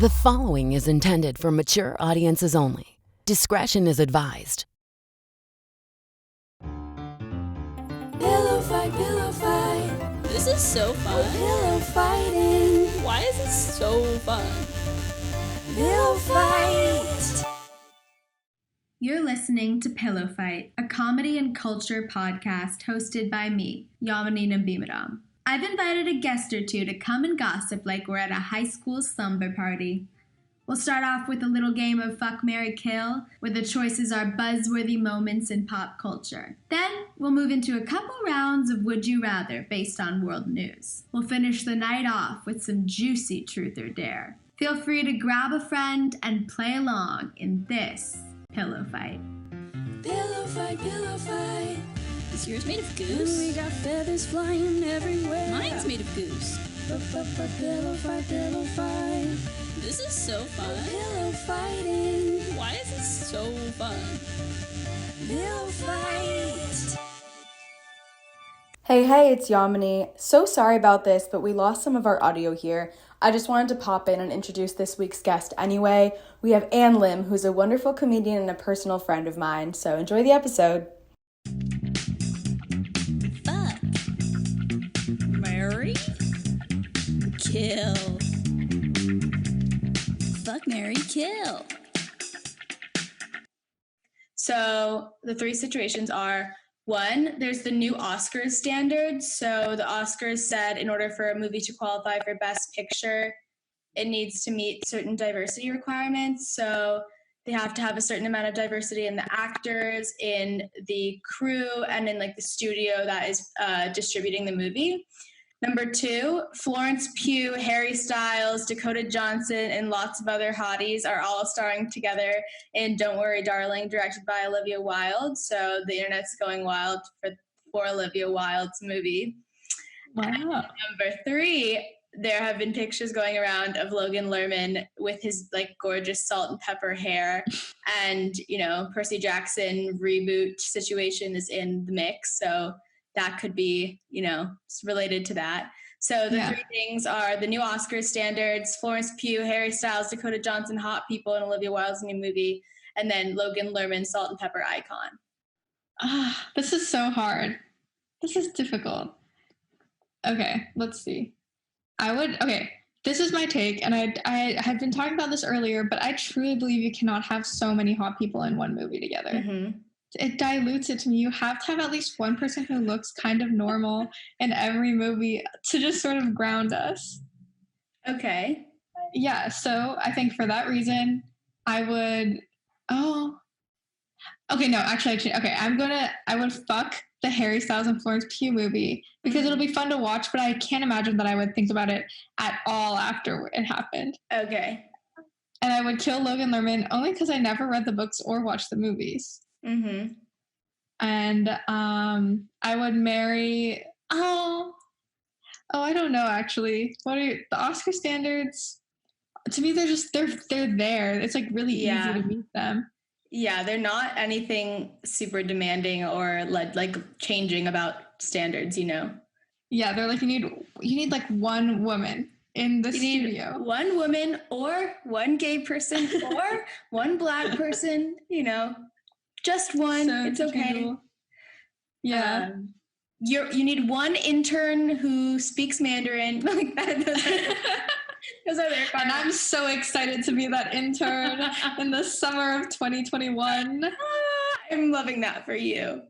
The following is intended for mature audiences only. Discretion is advised. Pillow fight, pillow fight. This is so fun. Pillow fighting. Why is it so fun? Pillow fight. You're listening to Pillow Fight, a comedy and culture podcast hosted by me, Yamini Nambimadom. I've invited a guest or two to come and gossip like we're at a high school slumber party. We'll start off with a little game of Fuck, Marry, Kill, where the choices are buzzworthy moments in pop culture. Then, we'll move into a couple rounds of Would You Rather based on world news. We'll finish the night off with some juicy Truth or Dare. Feel free to grab a friend and play along in this Pillow Fight. Pillow fight, pillow fight. Is yours made of We goose? got feathers flying everywhere. Mine's made of goose. Pillow fight, pillow fight. This is so fun. Pillow fighting. Why is it so fun? Pillow fight. Hey, it's Yamini. So sorry about this, but we lost some of our audio here. I just wanted to pop in and introduce this week's guest anyway. We have Anne Lim, who's a wonderful comedian and a personal friend of mine, so enjoy the episode. Fuck. Marry? Kill. Fuck, marry, kill. So the three situations are: one, there's the new Oscars standards. So the Oscars said in order for a movie to qualify for Best Picture, it needs to meet certain diversity requirements. So they have to have a certain amount of diversity in the actors, in the crew, and in like the studio that is distributing the movie. Number two, Florence Pugh, Harry Styles, Dakota Johnson, and lots of other hotties are all starring together in Don't Worry Darling, directed by Olivia Wilde. So the internet's going wild for Olivia Wilde's movie. Wow. And number three, there have been pictures going around of Logan Lerman with his like gorgeous salt and pepper hair, and Percy Jackson reboot situation is in the mix, so that could be related to that. So the three things are the new Oscars standards, Florence Pugh, Harry Styles, Dakota Johnson, hot people in Olivia Wilde's new movie, and then Logan Lerman, salt and pepper icon. This is so hard. This is difficult. Okay, let's see. This is my take, and I had been talking about this earlier, but I truly believe you cannot have so many hot people in one movie together. Mm-hmm. It dilutes it to me. You have to have at least one person who looks kind of normal in every movie to just sort of ground us. Okay. Yeah, so I think for that reason, I would, I would fuck the Harry Styles and Florence Pugh movie because it'll be fun to watch, but I can't imagine that I would think about it at all after it happened. Okay. And I would kill Logan Lerman only because I never read the books or watched the movies. Mm-hmm. And I would marry, I don't know, actually. The Oscar standards? To me, they're there. It's like really easy to meet them. Yeah, they're not anything super demanding or like changing about standards, Yeah, they're like you need like one woman in the studio. Need one woman or one gay person or one black person, just one. So it's okay. cute. Yeah. You need one intern who speaks Mandarin like that. Those are their requirements. And I'm so excited to be that intern in the summer of 2021. I'm loving that for you.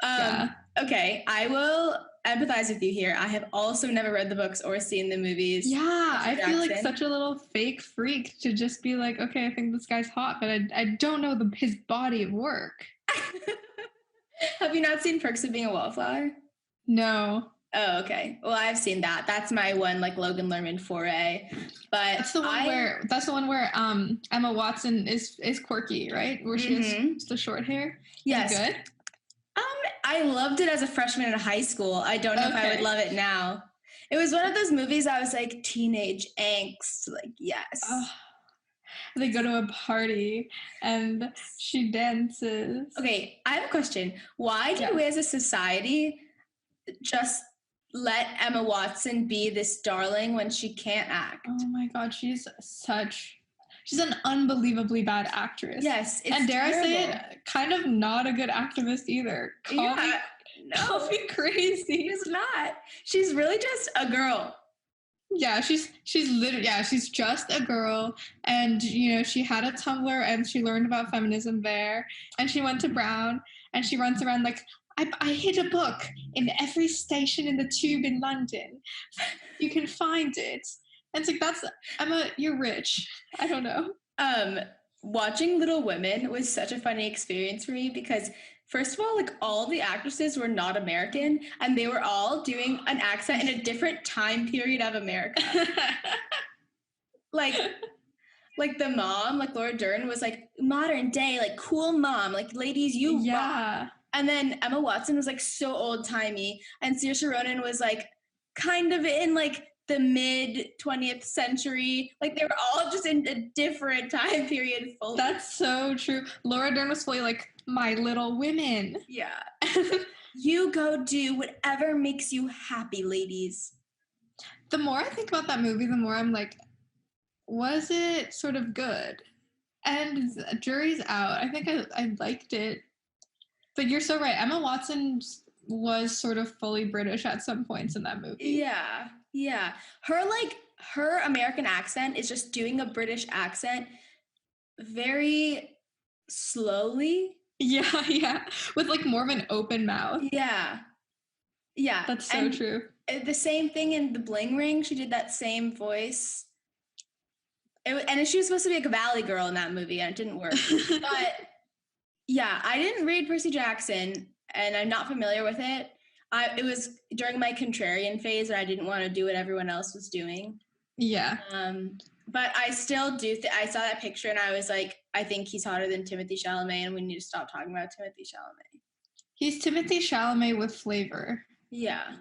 Okay, I will empathize with you here. I have also never read the books or seen the movies. Yeah, I feel like Jackson. such a little fake freak to just be like, okay, I think this guy's hot, but I don't know his body of work. Have you not seen Perks of Being a Wallflower? No. Oh, okay. Well, I've seen that. That's my one like Logan Lerman foray. But That's the one where Emma Watson is quirky, right? Where she has the short hair. Yes. Is it good? I loved it as a freshman in high school. I don't know if I would love it now. It was one of those movies I was like teenage angst, like yes. They go to a party and she dances. Okay, I have a question. Why do we as a society just let Emma Watson be this darling when she can't act. Oh my God, she's an unbelievably bad actress. Yes, it's and dare I say terrible. it, kind of not a good activist either. Call me crazy. She's not. She's really just a girl. Yeah, she's literally, she's just a girl, and you know, she had a Tumblr and she learned about feminism there, and she went to Brown, and she runs around like, I hid a book in every station in the tube in London. You can find it. And it's like, that's, Emma, you're rich. I don't know. Watching Little Women was such a funny experience for me because, first of all, like, all the actresses were not American, and they were all doing an accent in a different time period of America. like the mom, like Laura Dern, was like modern day, like cool mom, like ladies, you rock. And then Emma Watson was like so old timey, and Saoirse Ronan was like kind of in like the mid 20th century. Like they were all just in a different time period. Fully. That's so true. Laura Dern was fully like, my Little Women. Yeah. You go do whatever makes you happy, ladies. The more I think about that movie, the more I'm like, was it sort of good? And jury's out. I think I liked it. But you're so right. Emma Watson was sort of fully British at some points in that movie. Yeah. Her American accent is just doing a British accent very slowly. Yeah. With like more of an open mouth. Yeah. That's so true. The same thing in The Bling Ring. She did that same voice. And she was supposed to be like a valley girl in that movie, and it didn't work. But yeah, I didn't read Percy Jackson, and I'm not familiar with it. It was during my contrarian phase, and I didn't want to do what everyone else was doing. Yeah. But I still do. I saw that picture, and I was like, I think he's hotter than Timothée Chalamet, and we need to stop talking about Timothée Chalamet. He's Timothée Chalamet with flavor. Yeah.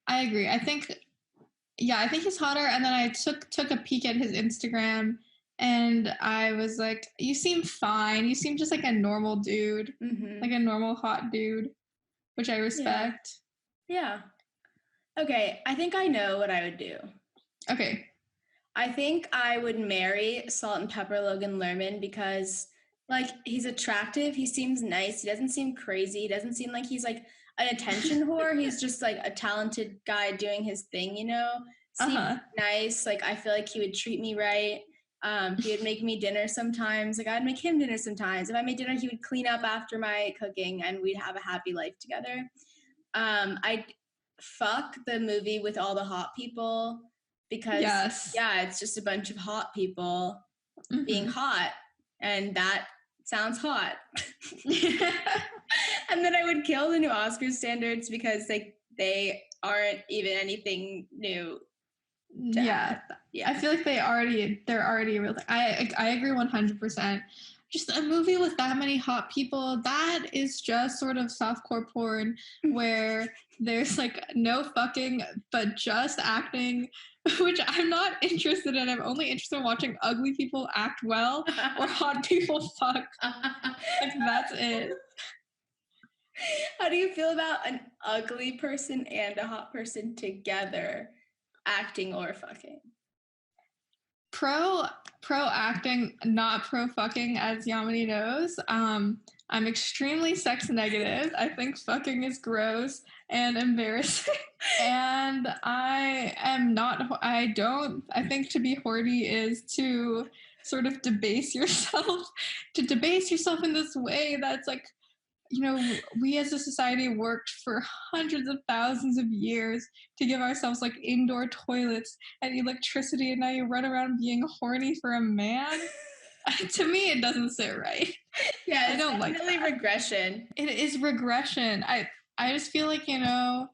I agree. I think he's hotter. And then I took a peek at his Instagram, and I was like, you seem fine. You seem just like a normal dude, like a normal hot dude, which I respect. Yeah. Okay. I think I know what I would do. Okay. I think I would marry Salt and Pepper Logan Lerman because, like, he's attractive. He seems nice. He doesn't seem crazy. He doesn't seem like he's like an attention whore. He's just like a talented guy doing his thing, you know? Seems nice. Like, I feel like he would treat me right. He would make me dinner sometimes. Like, I'd make him dinner sometimes. If I made dinner, he would clean up after my cooking, and we'd have a happy life together. I'd fuck the movie with all the hot people because, it's just a bunch of hot people being hot, and that sounds hot. And then I would kill the new Oscar standards because they aren't even anything new. Yeah. I feel like they're already a real thing. I agree 100%. Just a movie with that many hot people, that is just sort of softcore porn where there's like no fucking but just acting, which I'm not interested in. I'm only interested in watching ugly people act well or hot people fuck. Like, that's it. How do you feel about an ugly person and a hot person together acting or fucking? Pro acting, not pro fucking, as Yamini knows. I'm extremely sex negative. I think fucking is gross and embarrassing. And I think to be horny is to sort of debase yourself in this way that's like, you know, we as a society worked for hundreds of thousands of years to give ourselves like indoor toilets and electricity, and now you run around being horny for a man. To me, it doesn't sit right. Yeah, I don't like that. Regression. It is regression. I just feel like, you know,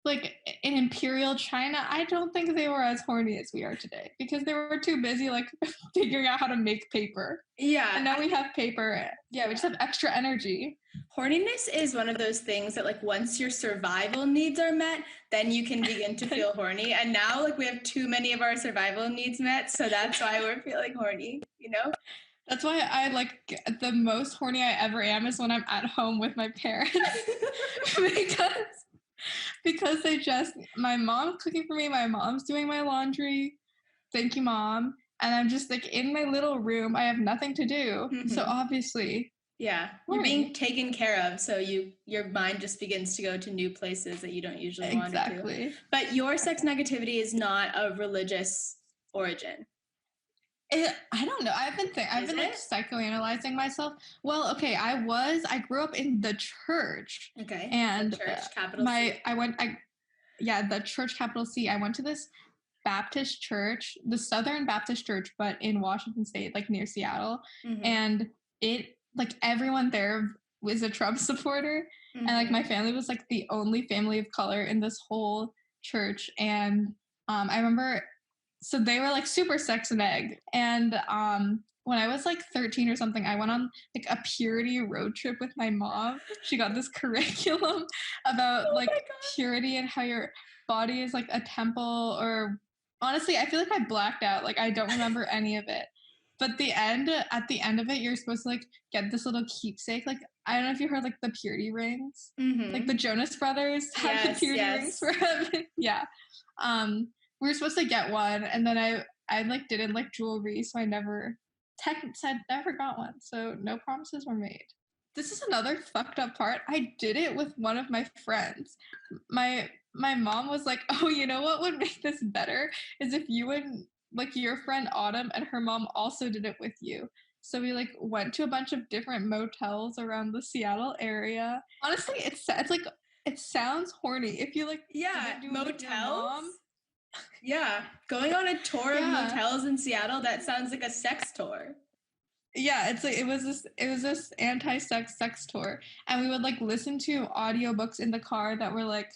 like in Imperial China, I don't think they were as horny as we are today because they were too busy like figuring out how to make paper. Yeah. And now we have paper. Yeah, we just have extra energy. Horniness is one of those things that, like, once your survival needs are met, then you can begin to feel horny. And now, like, we have too many of our survival needs met, so that's why we're feeling horny, you know? That's why I, like, the most horny I ever am is when I'm at home with my parents. because my mom's cooking for me, my mom's doing my laundry. Thank you, Mom. And I'm just like in my little room. I have nothing to do. So obviously. Yeah. You're being taken care of. So your mind just begins to go to new places that you don't usually want it to. But your sex negativity is not of religious origin. I don't know. I've been like psychoanalyzing myself. Well, okay, I grew up in the church. Okay. And the church, capital C. The church, capital C. I went to this Baptist church, the Southern Baptist Church, but in Washington State, like near Seattle. And it, like, everyone there was a Trump supporter. And like my family was like the only family of color in this whole church. And I remember, so they were like super sex and egg. And when I was like 13 or something, I went on like a purity road trip with my mom. She got this curriculum about purity and how your body is like a temple, or honestly, I feel like I blacked out. Like I don't remember any of it. But at the end of it, you're supposed to like get this little keepsake. Like, I don't know if you heard like the purity rings. Like the Jonas Brothers had the purity rings for heaven. Yeah. We were supposed to get one, and then I like didn't like jewelry, so I never got one. So no promises were made. This is another fucked up part. I did it with one of my friends. My mom was like, "Oh, you know what would make this better is if you and like your friend Autumn and her mom also did it with you." So we like went to a bunch of different motels around the Seattle area. Honestly, it's like it sounds horny if you like motels. Yeah, going on a tour of motels in Seattle, that sounds like a sex tour. Yeah, it's like it was this anti-sex sex tour, and we would like listen to audiobooks in the car that were like,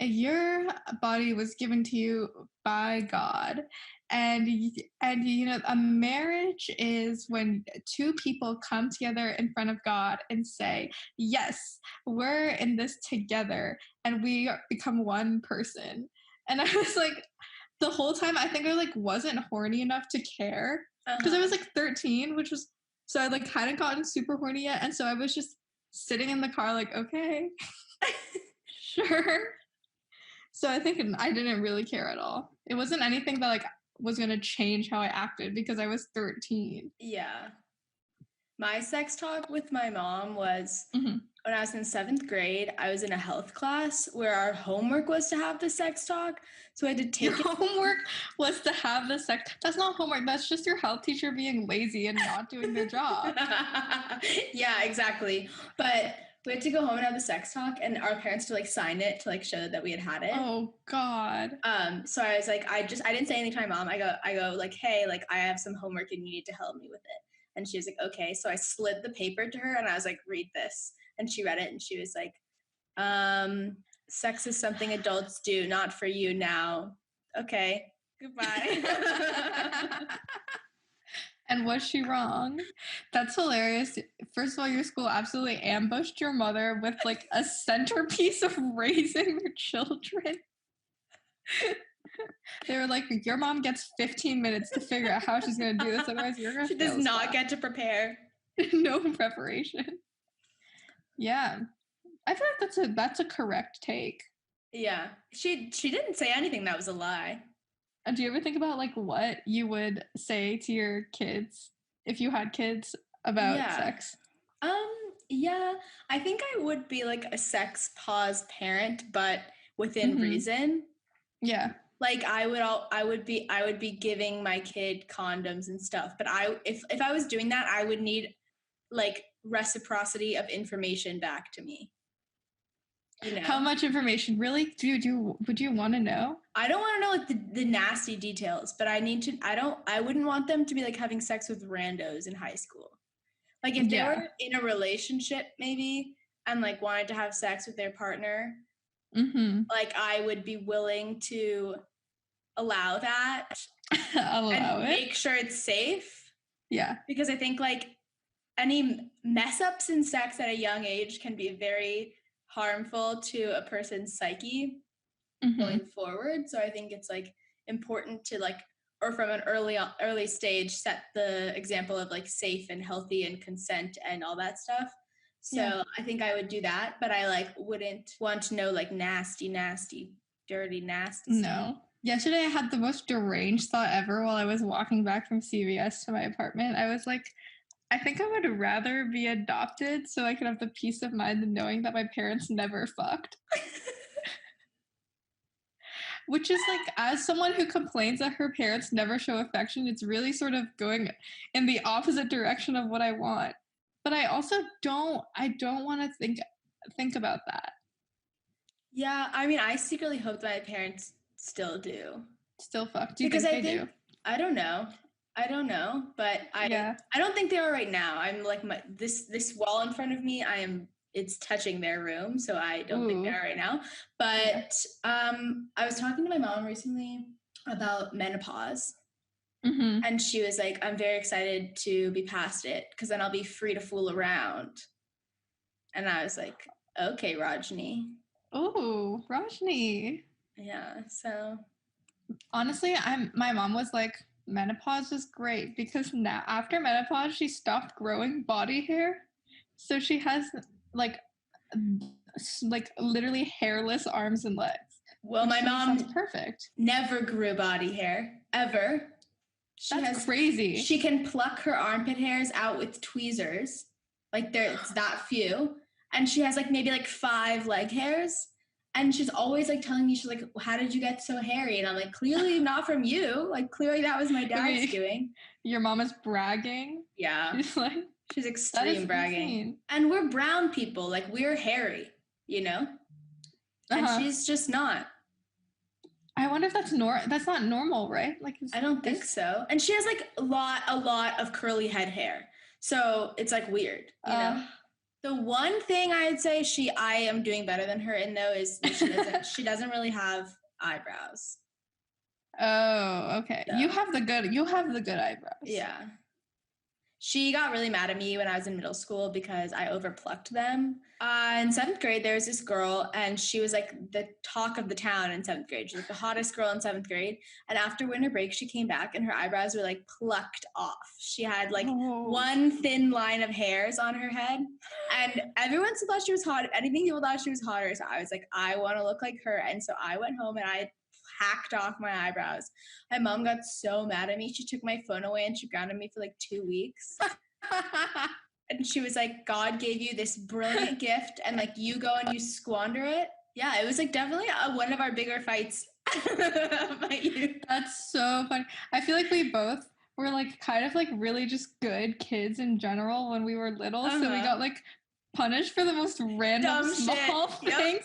your body was given to you by God, and you know, a marriage is when two people come together in front of God and say, yes, we're in this together and we become one person. And I was like, the whole time I think I like wasn't horny enough to care, because I was like 13, which was, so I like hadn't gotten super horny yet, and so I was just sitting in the car like, okay, sure. So I think I didn't really care at all. It wasn't anything that like was going to change how I acted because I was 13. Yeah. My sex talk with my mom was when I was in 7th grade. I was in a health class where our homework was to have the sex talk. So I had to take homework was to have the sex. That's not homework. That's just your health teacher being lazy and not doing their job. Yeah, exactly. But we had to go home and have the sex talk, and our parents to like sign it to like show that we had it. Oh God. So I was like, I didn't say anything to my mom. I go like, hey, like I have some homework and you need to help me with it. And she was like, okay. So I slid the paper to her and I was like, read this. And she read it and she was like, sex is something adults do, not for you now. Okay, goodbye. And was she wrong? That's hilarious. First of all, your school absolutely ambushed your mother with like a centerpiece of raising their children. They were like, your mom gets 15 minutes to figure out how she's going to do this. Otherwise, you're going to She does not get to prepare. No preparation. Yeah. I feel like that's a correct take. Yeah. She didn't say anything that was a lie. Do you ever think about like what you would say to your kids if you had kids about sex? Yeah. I think I would be like a sex pause parent, but within reason. Yeah. Like I would be giving my kid condoms and stuff, but if I was doing that, I would need like reciprocity of information back to me. You know? How much information? Really? Would you want to know? I don't want to know like the nasty details, but I wouldn't want them to be like having sex with randos in high school. Like if they were in a relationship maybe and like wanted to have sex with their partner, like I would be willing to allow that. Make sure it's safe. Yeah. Because I think like any mess ups in sex at a young age can be very harmful to a person's psyche going forward. So I think it's like important to like, or from an early stage, set the example of like safe and healthy and consent and all that stuff. So Yeah. I think I would do that, but I like wouldn't want to know like nasty, dirty, nasty stuff. No. Yesterday I had the most deranged thought ever while I was walking back from CVS to my apartment. I was like, I think I would rather be adopted so I could have the peace of mind of knowing that my parents never fucked. Which is like, as someone who complains that her parents never show affection, it's really sort of going in the opposite direction of what I want. But I also don't want to think about that. Yeah, I mean, I secretly hope that my parents still do. Still fuck. Do you Because think they do? I don't know, but I don't think they are right now. I'm like this wall in front of me. It's touching their room, so I don't think they are right now. But I was talking to my mom recently about menopause, and she was like, "I'm very excited to be past it because then I'll be free to fool around." And I was like, "Okay, Rajni." Oh, Rajni. Yeah. So honestly, my mom was like, menopause is great because now after menopause she stopped growing body hair, so she has like literally hairless arms and legs. Well, my mom sounds perfect. Never grew body hair ever. That's crazy. She can pluck her armpit hairs out with tweezers, like there's that few, and she has like maybe like 5 leg hairs. And she's always like telling me, she's like, how did you get so hairy? And I'm like, clearly not from you. Like, clearly that was my dad's doing. Your mom is bragging? Yeah. She's extreme bragging. Insane. And we're brown people. Like, we're hairy, you know? And she's just not. I wonder if that's not normal, right? Like, I don't think so. And she has like a lot of curly head hair. So it's like weird, you know? The one thing I'd say I am doing better than her in though is she doesn't really have eyebrows. Oh, okay. So. You have the good eyebrows. Yeah. She got really mad at me when I was in middle school because I overplucked them. In 7th grade, there was this girl, and she was like the talk of the town in 7th grade. She was like the hottest girl in 7th grade. And after winter break, she came back, and her eyebrows were like plucked off. She had like one thin line of hairs on her head, and everyone still thought she was hot. If anything, people thought she was hotter. So I was like, I want to look like her. And so I went home and I hacked off my eyebrows. My mom got so mad at me. She took my phone away and she grounded me for like 2 weeks. And she was like, God gave you this brilliant gift and like you go and you squander it. Yeah, it was like definitely one of our bigger fights of my youth. That's so funny. I feel like we both were like kind of like really just good kids in general when we were little. So we got like punished for the most random small things. Yep.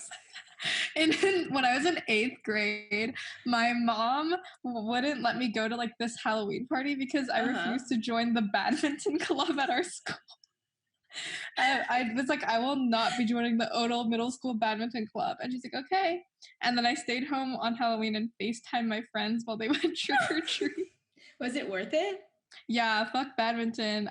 And when I was in 8th grade, my mom wouldn't let me go to like this Halloween party because I refused to join the badminton club at our school. I was like, I will not be joining the Odell Middle School badminton club. And she's like, okay. And then I stayed home on Halloween and FaceTimed my friends while they went trick or treat. Was it worth it? Yeah, fuck badminton.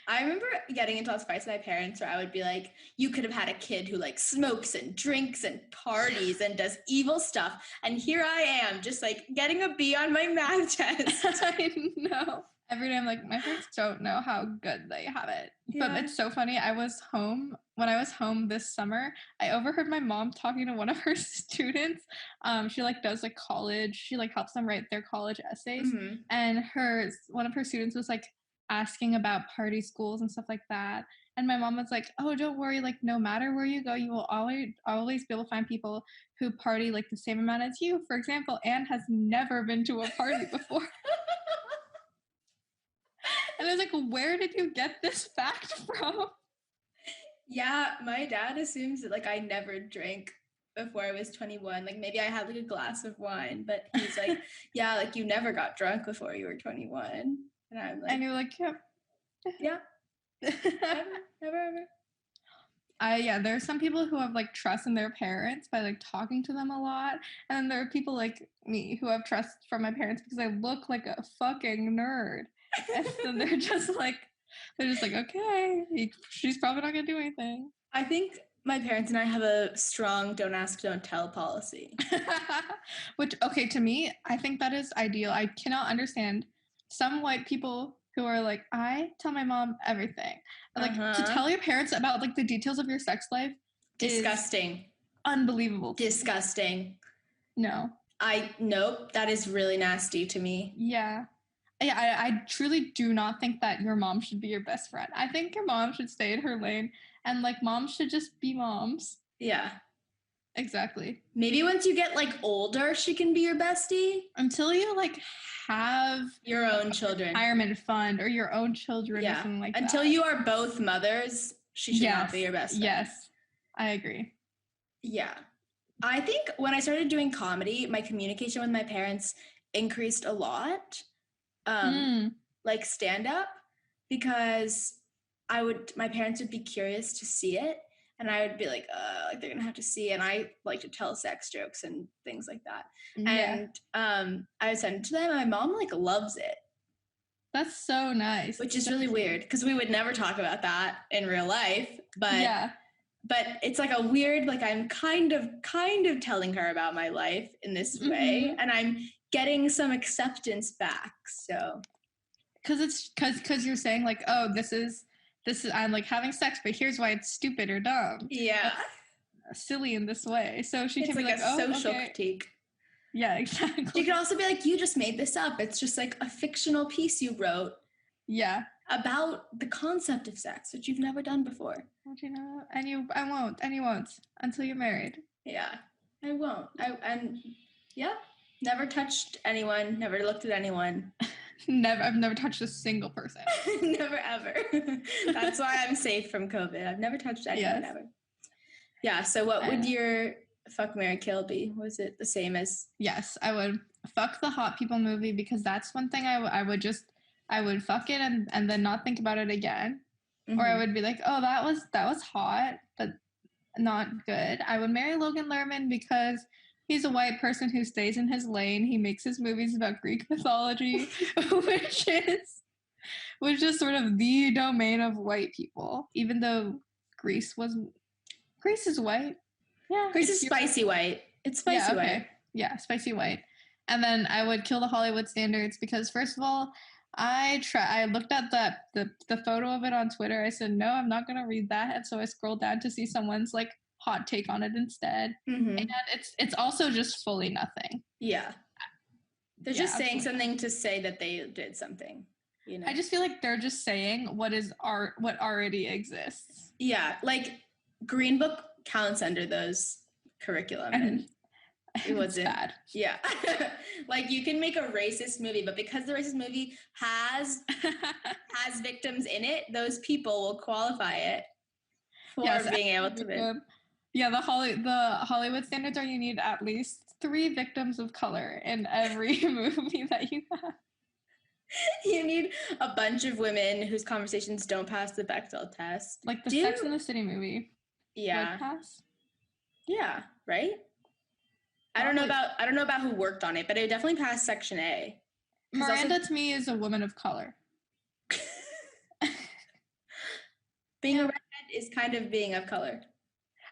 I remember getting into those fights with my parents where I would be like, you could have had a kid who like smokes and drinks and parties and does evil stuff. And here I am just like getting a B on my math test. I know. Every day I'm like, my parents don't know how good they have it. Yeah. But it's so funny. When I was home this summer, I overheard my mom talking to one of her students. She like does like college. She like helps them write their college essays. Mm-hmm. And one of her students was like, asking about party schools and stuff like that. And my mom was like, oh, don't worry, like no matter where you go, you will always be able to find people who party like the same amount as you. For example, Anne has never been to a party before. And I was like, where did you get this fact from? Yeah, my dad assumes that like I never drank before I was 21. Like maybe I had like a glass of wine, but he's like, yeah, like you never got drunk before you were 21. And I'm like, and you're like, yeah, never ever. Yeah, there are some people who have like trust in their parents by like talking to them a lot, and then there are people like me who have trust from my parents because I look like a fucking nerd, and then they're just like, okay, she's probably not gonna do anything. I think my parents and I have a strong don't ask, don't tell policy. Which, okay, to me, I think that is ideal. I cannot understand some white people who are like, I tell my mom everything. Like, to tell your parents about, like, the details of your sex life Disgusting. Unbelievable. Disgusting. No. Nope, that is really nasty to me. Yeah. Yeah, I truly do not think that your mom should be your best friend. I think your mom should stay in her lane, and, like, moms should just be moms. Yeah. Exactly. Maybe once you get, like, older, she can be your bestie. Until you, like, have your own children. Retirement fund or your own children or something like that. Until you are both mothers, she should not be your best friend. Yes, I agree. Yeah. I think when I started doing comedy, my communication with my parents increased a lot. Like stand-up, because my parents would be curious to see it, and I would be like, they're gonna have to see, and I like to tell sex jokes and things like that. Yeah. And I would send it to them, and my mom like loves it. That's so nice. Which is really weird, because we would never talk about that in real life, but it's like a weird, like I'm kind of telling her about my life in this way, and I'm getting some acceptance back. So because you're saying like, oh, this is I'm like having sex, but here's why it's stupid or dumb. Yeah. That's silly in this way. So she can be like, oh, social critique. Yeah, exactly. She could also be like, you just made this up. It's just like a fictional piece you wrote. Yeah. About the concept of sex, which you've never done before. Don't you know? And you won't until you're married. Yeah, I won't. Never touched anyone, never looked at anyone. I've never touched a single person. Never, ever. That's why I'm safe from COVID. I've never touched anyone ever. Yeah, so what would your fuck, marry, kill be? Was it the same as? Yes, I would fuck the hot people movie, because that's one thing I would fuck it and then not think about it again. Mm-hmm. Or I would be like, oh, that was hot, but not good. I would marry Logan Lerman because he's a white person who stays in his lane. He makes his movies about Greek mythology, which is sort of the domain of white people. Even though Greece is white. Yeah, Greece is spicy white. It's spicy white. Yeah, spicy white. And then I would kill the Hollywood standards, because first of all, I looked at the photo of it on Twitter. I said, no, I'm not gonna read that. And so I scrolled down to see someone's like hot take on it instead. Mm-hmm. And it's also just fully nothing. Yeah. They're just saying something to say that they did something. You know? I just feel like they're just saying what already exists. Yeah, like Green Book counts under those curriculum, and it wasn't bad. Yeah. Like you can make a racist movie, but because the racist movie has victims in it, those people will qualify it for being able to win. Yeah, the Hollywood standards are you need at least 3 victims of color in every movie that you have. You need a bunch of women whose conversations don't pass the Bechdel test. Like the Sex and the City movie. Yeah. Would pass? Yeah, right? I don't know about who worked on it, but it definitely passed Section A. Miranda to me is a woman of color. Being a redhead is kind of being of color.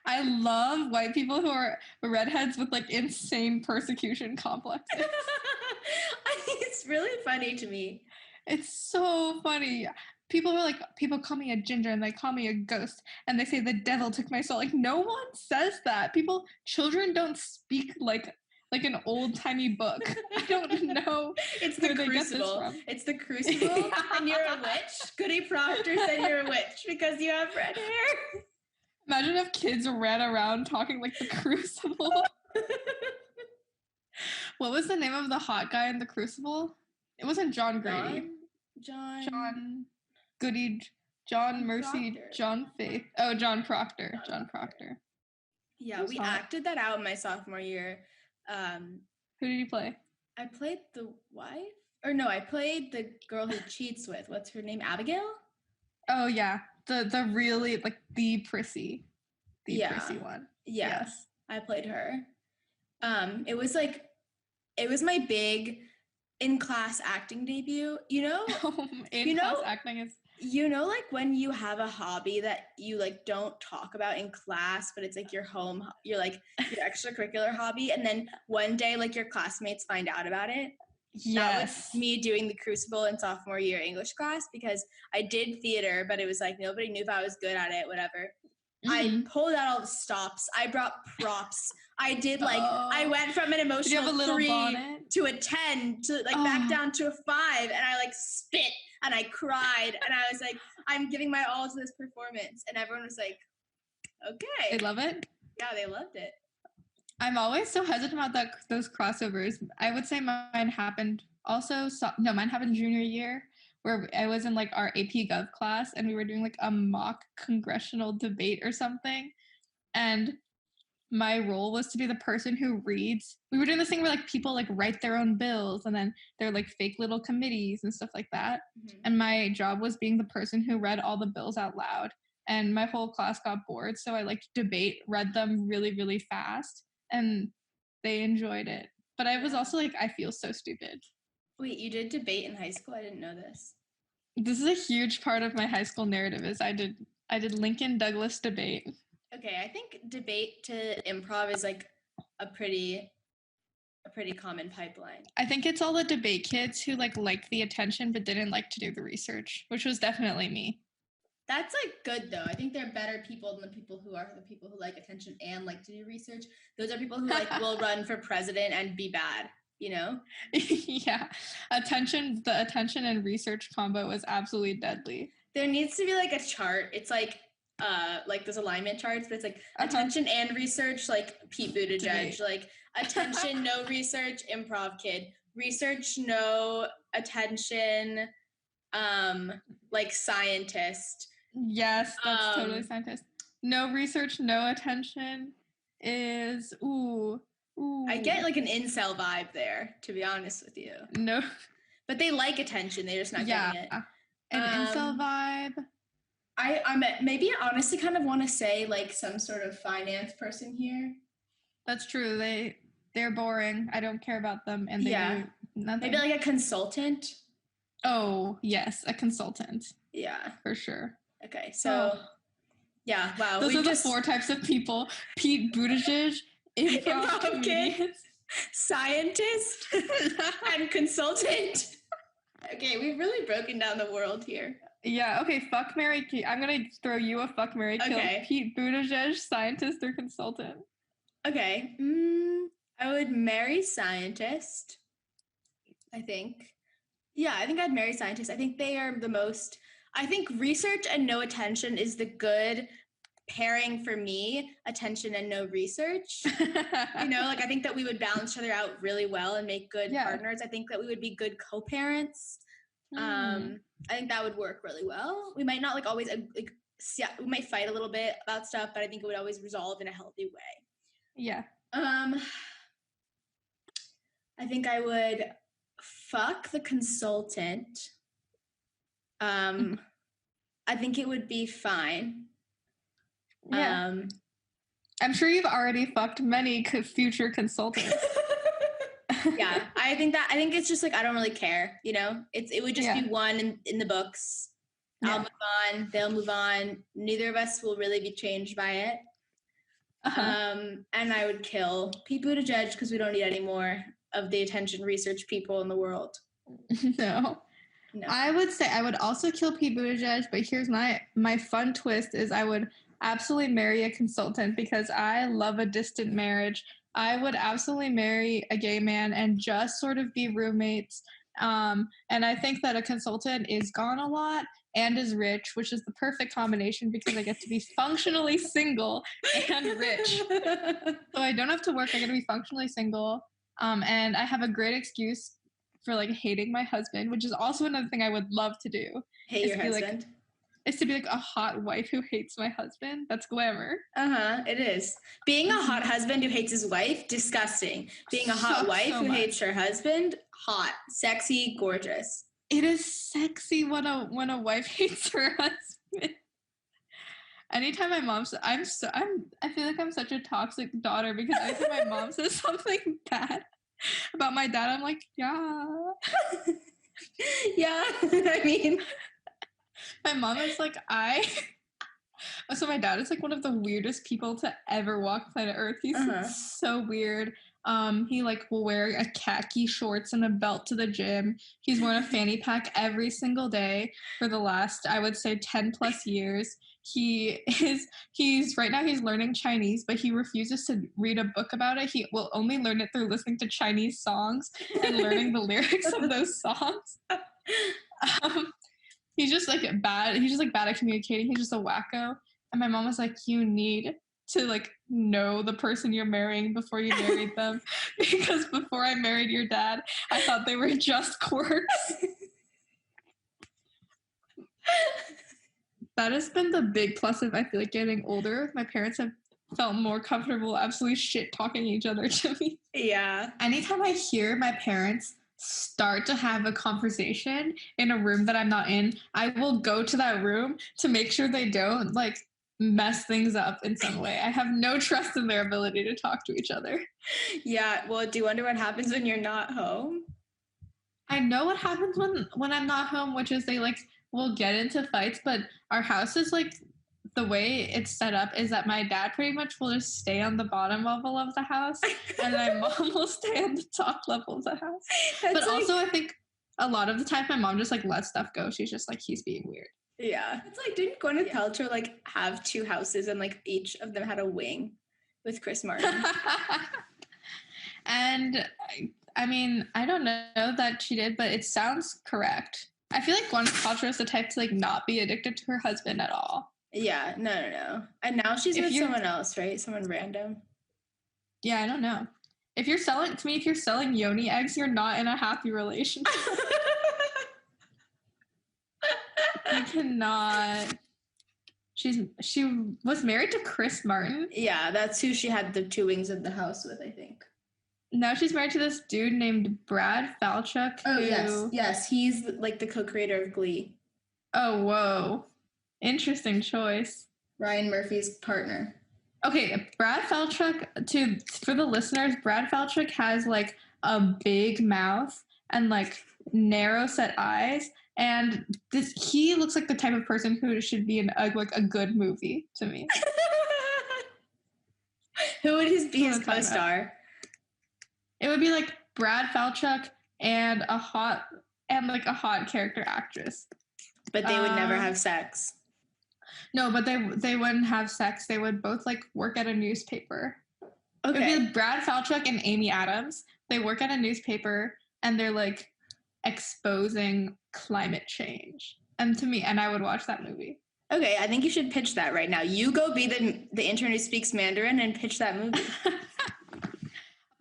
I love white people who are redheads with like insane persecution complexes. It's really funny to me. It's so funny. People call me a ginger and they call me a ghost and they say the devil took my soul. Like no one says that. Children don't speak like an old-timey book. I don't know. It's the Crucible. It's the Crucible and you're a witch. Goody Proctor said you're a witch because you have red hair. Imagine if kids ran around talking like the Crucible. What was the name of the hot guy in the Crucible? It wasn't John Grady. John Goody, John Mercy, Proctor. John Faith. Oh, John Proctor. John Proctor. Yeah, we acted that out in my sophomore year. Who did you play? I played the wife? Or no, I played the girl who cheats with. What's her name? Abigail? Oh, yeah. The really, like, the prissy. Prissy one. Yeah. Yes. I played her. It was my big in-class acting debut. You know? In-class acting is... You know, like, when you have a hobby that you, like, don't talk about in class, but it's, like, your extracurricular hobby, and then one day, like, your classmates find out about it? That was me doing the Crucible in sophomore year English class, because I did theater, but it was like nobody knew if I was good at it, whatever. I pulled out all the stops. I brought props. I did I went from an emotional 3 to a 10 to back down to a 5, and I spit and I cried and I was like, I'm giving my all to this performance, and everyone was like, okay. They love it? Yeah, they loved it. I'm always so hesitant about those crossovers. I would say mine happened junior year, where I was in our AP Gov class, and we were doing a mock congressional debate or something. And my role was to be the person who reads. We were doing this thing where people write their own bills, and then they're fake little committees and stuff like that. Mm-hmm. And my job was being the person who read all the bills out loud. And my whole class got bored, so I read them really, really fast, and they enjoyed it. But I was also I feel so stupid. Wait, you did debate in high school? I didn't know this. This is a huge part of my high school narrative. Is I did Lincoln Douglas debate. Okay, I think debate to improv is a pretty common pipeline. I think it's all the debate kids who liked the attention but didn't like to do the research, which was definitely me. That's good though. I think they're better people than the people who like attention and like to do research. Those are people who will run for president and be bad, you know? Yeah. The attention and research combo was absolutely deadly. There needs to be a chart. It's those alignment charts, but it's attention and research, Pete Buttigieg, attention, no research, improv kid, research, no attention, scientist. Yes, that's totally scientist. No research, no attention is ooh. I get an incel vibe there, to be honest with you. No. But they like attention, they're just not getting it. An incel vibe. I'm maybe honestly kind of want to say some sort of finance person here. That's true. They're boring. I don't care about them, and they do nothing. Maybe a consultant. Oh yes, a consultant. Yeah, for sure. Okay, so yeah, wow. Those are the 4 types of people: Pete Buttigieg, improv comedians, scientist, and consultant. Okay, we've really broken down the world here. Yeah, okay, fuck, marry, kill. I'm going to throw you a fuck, marry, kill. Okay. Pete Buttigieg, scientist or consultant? Okay. I would marry scientist, I think. Yeah, I think I'd marry scientist. I think they are the most... I think research and no attention is the good pairing for me, attention and no research. I think that we would balance each other out really well and make good partners. I think that we would be good co-parents. I think that would work really well. We might not always we might fight a little bit about stuff, but I think it would always resolve in a healthy way. Yeah. I think I would fuck the consultant. I think it would be fine. Yeah. I'm sure you've already fucked many future consultants. Yeah, I think it's just I don't really care, it would just be one in the books. I'll move on, they'll move on, neither of us will really be changed by it. And I would kill Pete Buttigieg because we don't need any more of the attention research people in the world. No. I would say I would also kill Pete Buttigieg, but here's my fun twist is I would absolutely marry a consultant because I love a distant marriage. I would absolutely marry a gay man and just sort of be roommates. And I think that a consultant is gone a lot and is rich, which is the perfect combination because I get to be functionally single and rich. So I don't have to work. I get to be functionally single. And I have a great excuse for hating my husband, which is also another thing I would love to do. Hate your husband? Is to be a hot wife who hates my husband. That's glamour. It is. Being a hot husband who hates his wife, disgusting. Being a hot wife who hates her husband, hot, sexy, gorgeous. It is sexy when a wife hates her husband. Anytime my mom says, I feel like I'm such a toxic daughter because anytime my mom says something bad about my dad, I'm like, yeah. Yeah, I mean... My mom is so my dad is one of the weirdest people to ever walk planet Earth. He's so weird. He like will wear a khaki shorts and a belt to the gym. He's worn a fanny pack every single day for the last, I would say, 10 plus years. He's right now he's learning Chinese, but he refuses to read a book about it. He will only learn it through listening to Chinese songs and learning the lyrics of those songs. He's just like bad. He's just like bad at communicating. He's just a wacko. And my mom was like, you need to like know the person you're marrying before you married them, because before I married your dad, I thought they were just quirks. That has been the big plus of, I feel like, getting older. My parents have felt more comfortable absolutely shit talking each other to me. Yeah. Anytime I hear my parents start to have a conversation in a room that I'm not in, I will go to that room to make sure they don't like mess things up in some way. I have no trust in their ability to talk to each other. Yeah. Well, do you wonder what happens when you're not home? I know what happens when I'm not home, which is they like will get into fights, but our house is like, the way it's set up is that my dad pretty much will just stay on the bottom level of the house and my mom will stay on the top level of the house. But like, also I think a lot of the time my mom just like lets stuff go. She's just like, he's being weird. Yeah. It's like, didn't Gwyneth Paltrow like have 2 houses and like each of them had a wing with Chris Martin? And I mean, I don't know that she did, but it sounds correct. I feel like Gwyneth Paltrow is the type to like not be addicted to her husband at all. Yeah, no. And now she's with someone else, right? Someone random. Yeah, I don't know. If you're selling yoni eggs, you're not in a happy relationship. You cannot. She was married to Chris Martin. Yeah, that's who she had the 2 wings of the house with, I think. Now she's married to this dude named Brad Falchuk. Oh, yes. He's like the co-creator of Glee. Oh, whoa. Interesting choice. Ryan Murphy's partner. Okay, Brad Falchuk, for the listeners, Brad Falchuk has like a big mouth and like narrow set eyes, and he looks like the type of person who should be in a good movie to me. Who would be his co-star? It would be like Brad Falchuk and a hot character actress. But they would never have sex. No, but they wouldn't have sex. They would both like work at a newspaper. Okay. It would be Brad Falchuk and Amy Adams. They work at a newspaper and they're like exposing climate change. And I would watch that movie. Okay, I think you should pitch that right now. You go be the intern who speaks Mandarin and pitch that movie.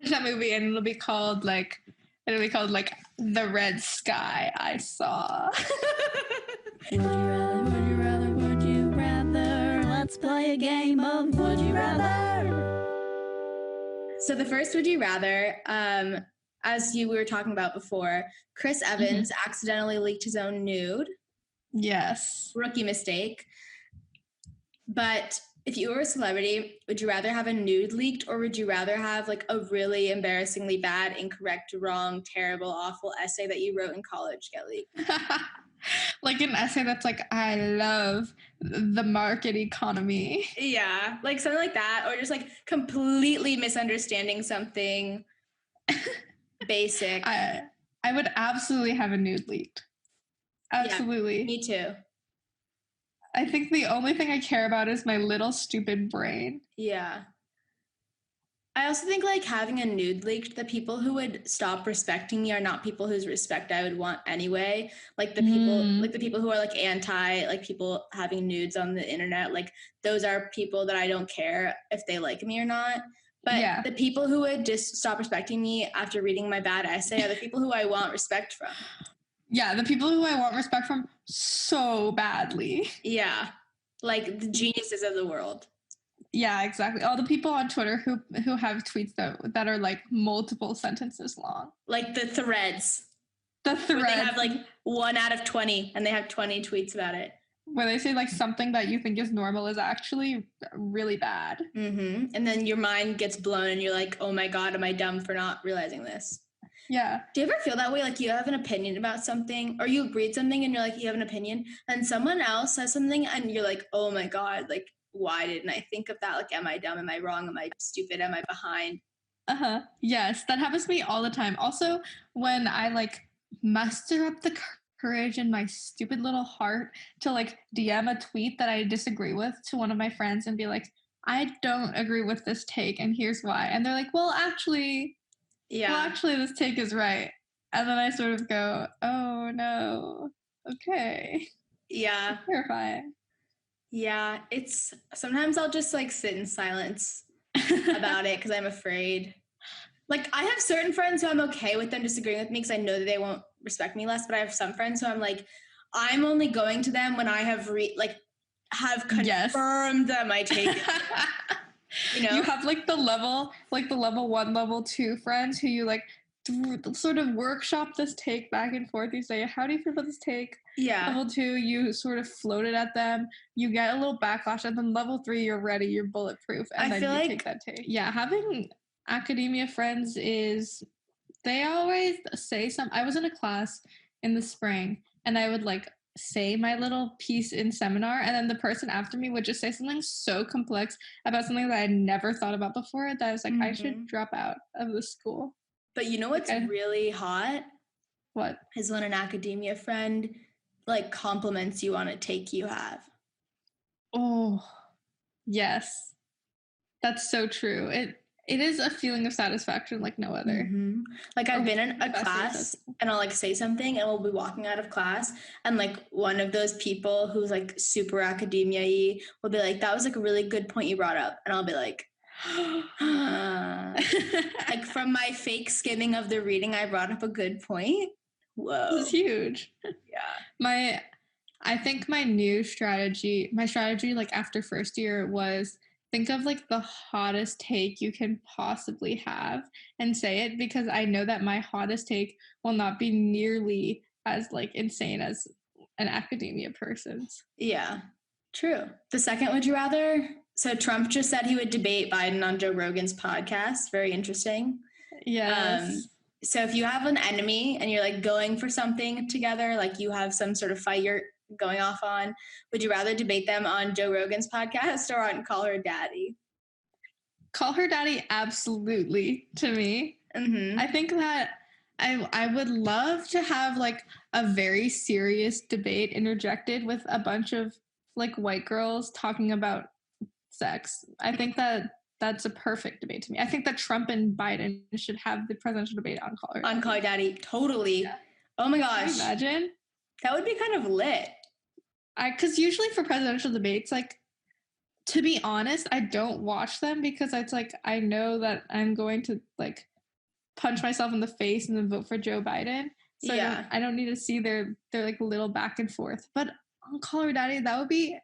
Pitch that movie, and it'll be called like The Red Sky I Saw. Would you rather? Let's play a game of Would You Rather. So the first Would You Rather, as we were talking about before, Chris Evans accidentally leaked his own nude. Yes. Rookie mistake. But if you were a celebrity, would you rather have a nude leaked, or would you rather have like a really embarrassingly bad, incorrect, wrong, terrible, awful essay that you wrote in college get leaked? Like an essay that's like, I love the market economy. Yeah, like something like that, or just like completely misunderstanding something basic. I would absolutely have a nude leaked. Absolutely. Yeah, me too. I think the only thing I care about is my little stupid brain. Yeah. I also think like having a nude leaked, the people who would stop respecting me are not people whose respect I would want anyway. Like the people who are like anti, like people having nudes on the internet, like those are people that I don't care if they like me or not. But the people who would just stop respecting me after reading my bad essay are the people who I want respect from. Yeah, the people who I want respect from so badly. Yeah, like the geniuses of the world. Yeah, exactly. All the people on Twitter who have tweets that are like multiple sentences long. Like the threads. The threads. Where they have like 1 out of 20 and they have 20 tweets about it. Where they say like something that you think is normal is actually really bad. Mm-hmm. And then your mind gets blown and you're like, oh my God, am I dumb for not realizing this? Yeah. Do you ever feel that way? Like you have an opinion about something, or you read something and you're like, you have an opinion, and someone else says something and you're like, oh my God, like, why didn't I think of that? Like, am I dumb? Am I wrong? Am I stupid? Am I behind? Yes, that happens to me all the time. Also, when I like muster up the courage in my stupid little heart to like DM a tweet that I disagree with to one of my friends and be like, I don't agree with this take and here's why. And they're like, well, actually, this take is right. And then I sort of go, oh no, okay. Yeah. It's terrifying. Yeah, it's sometimes I'll just like sit in silence about it because I'm afraid. Like, I have certain friends who I'm okay with them disagreeing with me because I know that they won't respect me less, but I have some friends who I'm like, I'm only going to them when I have confirmed that my take is you know? You have like the level 1, level 2 friends who you like sort of workshop this take back and forth. You say, how do you feel about this take? Yeah. Level 2, you sort of float it at them. You get a little backlash, and then level 3, you're ready. You're bulletproof, and then you take that take. Yeah, having academia friends they always say I was in a class in the spring, and I would like say my little piece in seminar, and then the person after me would just say something so complex about something that I had never thought about before that I was like, I should drop out of the school. But you know what's really hot? What? Is when an academia friend like compliments you on a take you have. Oh, yes. That's so true. It is a feeling of satisfaction like no other. Mm-hmm. Like I've been in a class and I'll like say something and we'll be walking out of class and like one of those people who's like super academia-y will be like, that was like a really good point you brought up. And I'll be like, like from my fake skimming of the reading, I brought up a good point. Whoa. This is huge. Yeah. I think my strategy like after first year was think of like the hottest take you can possibly have and say it, because I know that my hottest take will not be nearly as like insane as an academia person's. Yeah, true. The second, would you rather? So Trump just said he would debate Biden on Joe Rogan's podcast. Very interesting. Yes. So if you have an enemy and you're like going for something together, like you have some sort of fight you're going off on, would you rather debate them on Joe Rogan's podcast or on Call Her Daddy? Call Her Daddy, absolutely, to me. I think that I would love to have like a very serious debate interjected with a bunch of like white girls talking about sex. I think that that's a perfect debate to me. I think that Trump and Biden should have the presidential debate on Call Her Daddy. On Call Her Daddy, totally. Yeah. Oh my gosh. Can you imagine? That would be kind of lit. Because usually for presidential debates, like, to be honest, I don't watch them because it's like, I know that I'm going to like punch myself in the face and then vote for Joe Biden. So yeah. I don't need to see their like little back and forth. But on Call Her Daddy, that would be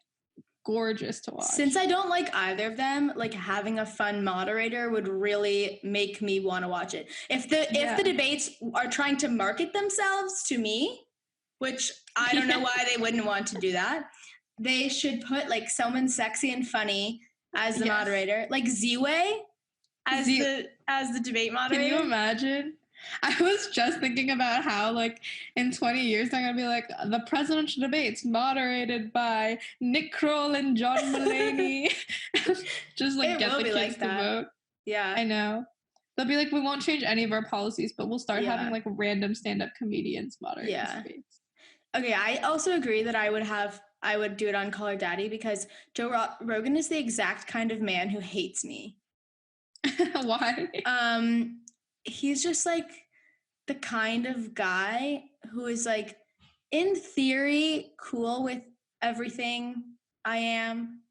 gorgeous to watch. Since I don't like either of them, like having a fun moderator would really make me want to watch it. If the debates are trying to market themselves to me, which I don't know why they wouldn't want to do that, they should put like someone sexy and funny as the moderator, like Z-Way as the debate moderator. Can you imagine? I was just thinking about how, like, in 20 years, they're going to be like, the presidential debates moderated by Nick Kroll and John Mulaney. Just, like, get the kids to vote. Yeah. I know. They'll be like, we won't change any of our policies, but we'll start having, like, random stand-up comedians moderate debates. Okay, I also agree that I would do it on Call Her Daddy because Joe Rogan is the exact kind of man who hates me. Why? He's just like the kind of guy who is like, in theory, cool with everything I am.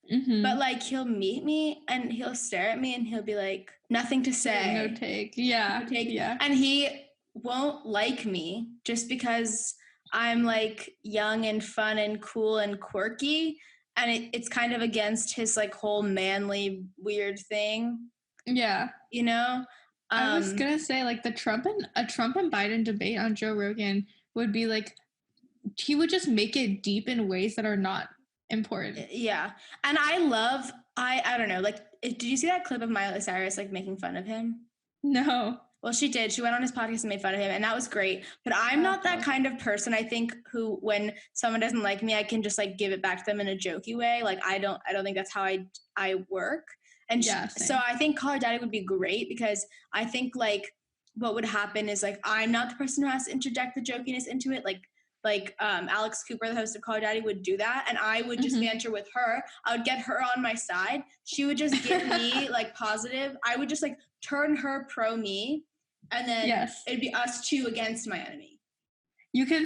But like he'll meet me and he'll stare at me and he'll be like, nothing to say. No take. Yeah. No take. Yeah. And he won't like me just because I'm like young and fun and cool and quirky. And it's kind of against his like whole manly weird thing. Yeah. You know? I was gonna say, like, a Trump and Biden debate on Joe Rogan would be like, he would just make it deep in ways that are not important. Yeah, and I don't know, like, did you see that clip of Miley Cyrus like making fun of him? No. Well, she did. She went on his podcast and made fun of him, and that was great. But I'm not that kind of person. I think who, when someone doesn't like me, I can just like give it back to them in a jokey way. Like I don't think that's how I work. And Yeah, so I think Call Her Daddy would be great because I think like what would happen is like I'm not the person who has to interject the jokiness into it. Like Alex Cooper, the host of Call Her Daddy, would do that, and I would just banter with her. I would get her on my side. She would just give me like positive. I would just like turn her pro me, and then it'd be us two against my enemy. You can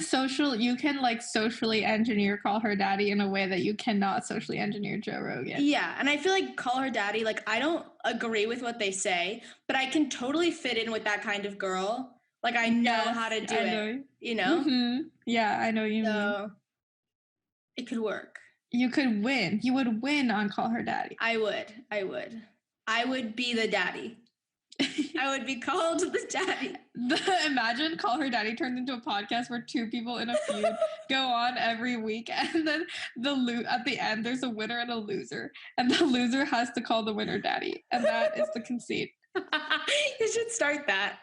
like socially engineer Call Her Daddy in a way that you cannot socially engineer Joe Rogan. Yeah, and I feel like Call Her Daddy, like I don't agree with what they say, but I can totally fit in with that kind of girl. Like I know how to do it, you know? Mm-hmm. Yeah, I know what you mean. It could work. You could win. You would win on Call Her Daddy. I would. I would be the daddy. I would be called the daddy. Imagine Call Her Daddy turned into a podcast where two people in a feud go on every week, and then at the end there's a winner and a loser, and the loser has to call the winner daddy, and that is the conceit. You should start that.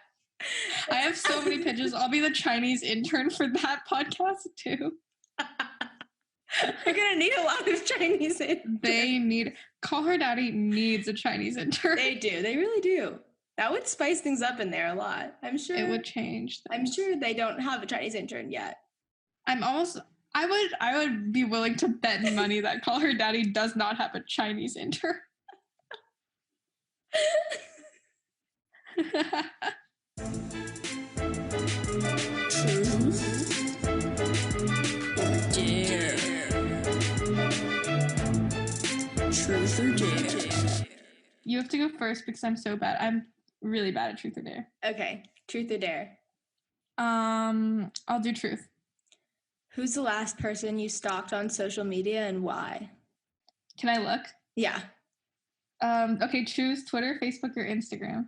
I have so many pitches. I'll be the Chinese intern for that podcast too. They're gonna need a lot of Chinese interns. Call Her Daddy needs a Chinese intern. They do. They really do. That would spice things up in there a lot. I'm sure it would change things. I'm sure they don't have a Chinese intern yet. I would be willing to bet money that Call Her Daddy does not have a Chinese intern. Truth or dare? You have to go first because I'm so bad. I'm really bad at truth or dare. Okay, truth or dare? I'll do truth. Who's the last person you stalked on social media and why? Can I look? Yeah. Okay, choose Twitter, Facebook, or Instagram.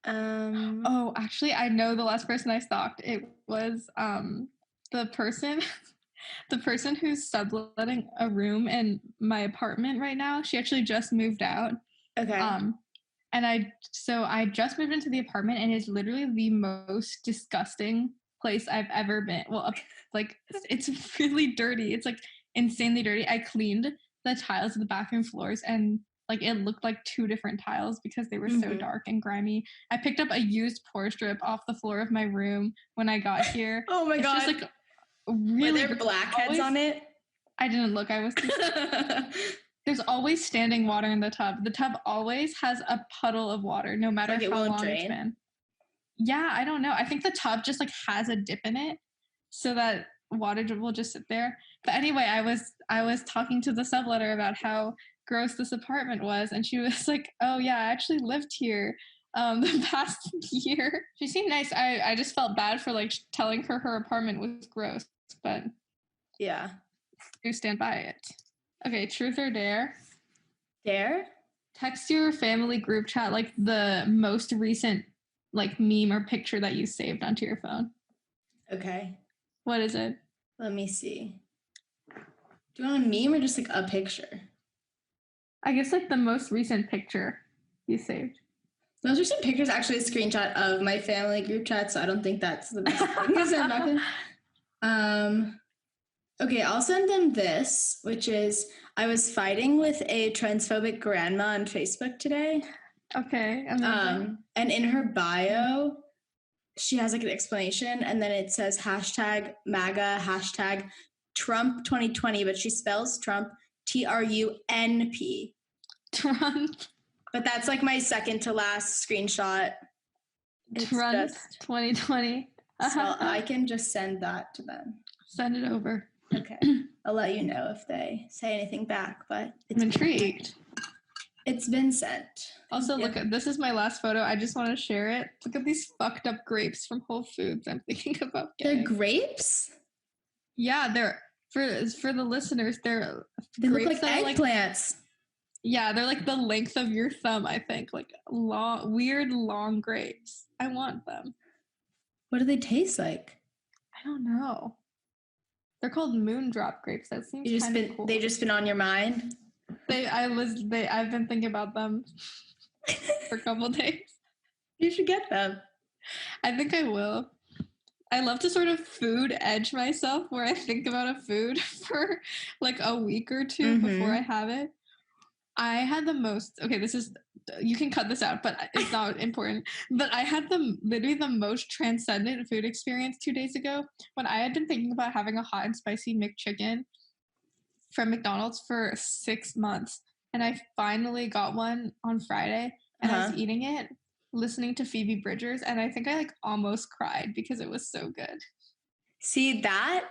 Oh, actually, I know the last person I stalked. It was the person who's subletting a room in my apartment right now. She actually just moved out. Okay. And I just moved into the apartment, and it's literally the most disgusting place I've ever been. Well, like it's really dirty. It's like insanely dirty. I cleaned the tiles of the bathroom floors, and like it looked like two different tiles because they were so dark and grimy. I picked up a used pour strip off the floor of my room when I got here. Oh my God. Just like really. Were there blackheads on it? I didn't look. I was. There's always standing water in the tub. The tub always has a puddle of water, no matter how long it's been. Yeah, I don't know. I think the tub just like has a dip in it, so that water will just sit there. But anyway, I was talking to the subletter about how gross this apartment was, and she was like, "Oh yeah, I actually lived here the past year." She seemed nice. I just felt bad for like telling her apartment was gross, but yeah, do stand by it. Okay, truth or dare? Dare? Text your family group chat like the most recent like meme or picture that you saved onto your phone. Okay. What is it? Let me see. Do you want a meme or just like a picture? I guess like the most recent picture you saved. Most recent picture is actually a screenshot of my family group chat, so I don't think that's the best thing. Because I'm not gonna. Okay, I'll send them this, which is I was fighting with a transphobic grandma on Facebook today. Okay. And in her bio, she has like an explanation, and then it says hashtag MAGA, hashtag Trump 2020, but she spells Trump TRUNP. Trump. But that's like my second to last screenshot. Trump 2020. So I can just send that to them. Send it over. Okay. I'll let you know if they say anything back, but I'm intrigued. It's been sent. Also, look at this is my last photo. I just want to share it. Look at these fucked up grapes from Whole Foods. I'm thinking about getting. They're grapes? Yeah, they're for the listeners. They look like eggplants. Yeah, they're like the length of your thumb. I think like weird long grapes. I want them. What do they taste like? I don't know. They're called moondrop grapes. That seems kind of cool. They just been on your mind? I've been thinking about them for a couple days. You should get them. I think I will. I love to sort of food edge myself where I think about a food for like a week or two before I have it. I had the most, okay, you can cut this out, but it's not important. But I had literally the most transcendent food experience 2 days ago when I had been thinking about having a hot and spicy McChicken from McDonald's for 6 months. And I finally got one on Friday, and I was eating it, listening to Phoebe Bridgers, and I think I like almost cried because it was so good. See, that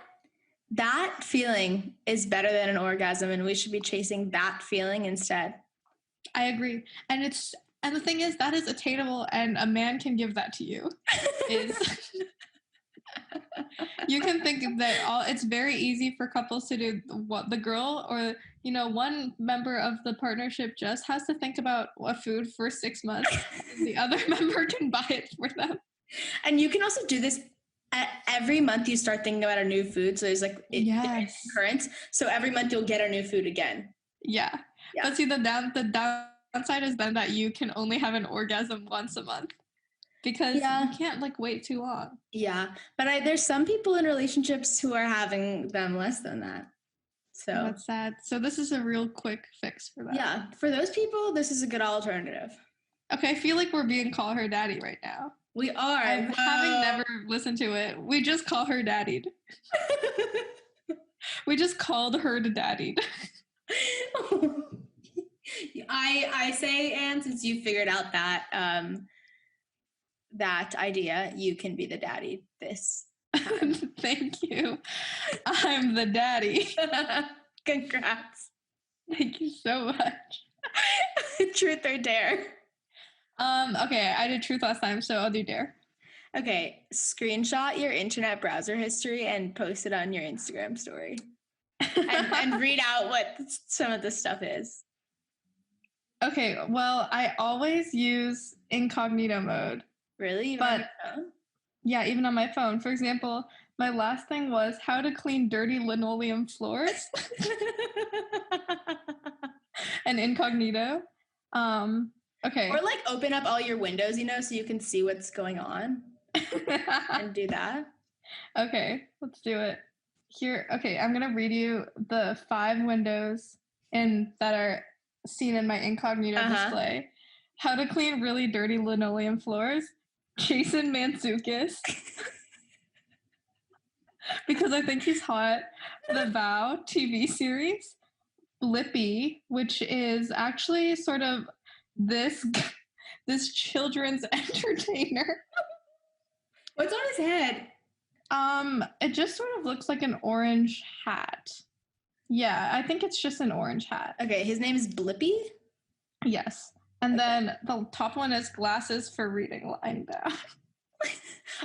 feeling is better than an orgasm, and we should be chasing that feeling instead. I agree. And the thing is, that is attainable, and a man can give that to you. You can think that it's very easy for couples to do what the girl or, one member of the partnership just has to think about a food for 6 months, and the other member can buy it for them. And you can also do this every month. You start thinking about a new food. So there's recurrence. So every month you'll get a new food again. Yeah. But see, the downside is then that you can only have an orgasm once a month. Because you can't wait too long. Yeah, but there's some people in relationships who are having them less than that. So that's sad. So this is a real quick fix for that. Yeah, for those people, this is a good alternative. Okay, I feel like we're being call her daddy right now. We are. Having never listened to it, we just call her daddied. We just called her to daddied. I say, Anne, since you figured out that idea, you can be the daddy this time. Thank you. I'm the daddy. Congrats. Thank you so much. Truth or dare? Okay, I did truth last time, so I'll do dare. Okay, screenshot your internet browser history and post it on your Instagram story. and read out what some of the stuff is. Okay, well, I always use incognito mode. Really? Even on your phone? Yeah, even on my phone. For example, my last thing was how to clean dirty linoleum floors. And incognito. Okay. Or open up all your windows, so you can see what's going on. And do that. Okay, let's do it. Here, okay, I'm going to read you the 5 windows that are seen in my incognito display. How to clean really dirty linoleum floors. Jason Mantzoukas. Because I think he's hot. The Vow TV series. Blippi, which is actually sort of this children's entertainer. What's on his head? It just sort of looks like an orange hat. Yeah, I think it's just an orange hat. Okay, his name is Blippi? Yes. And then the top one is glasses for reading lying down.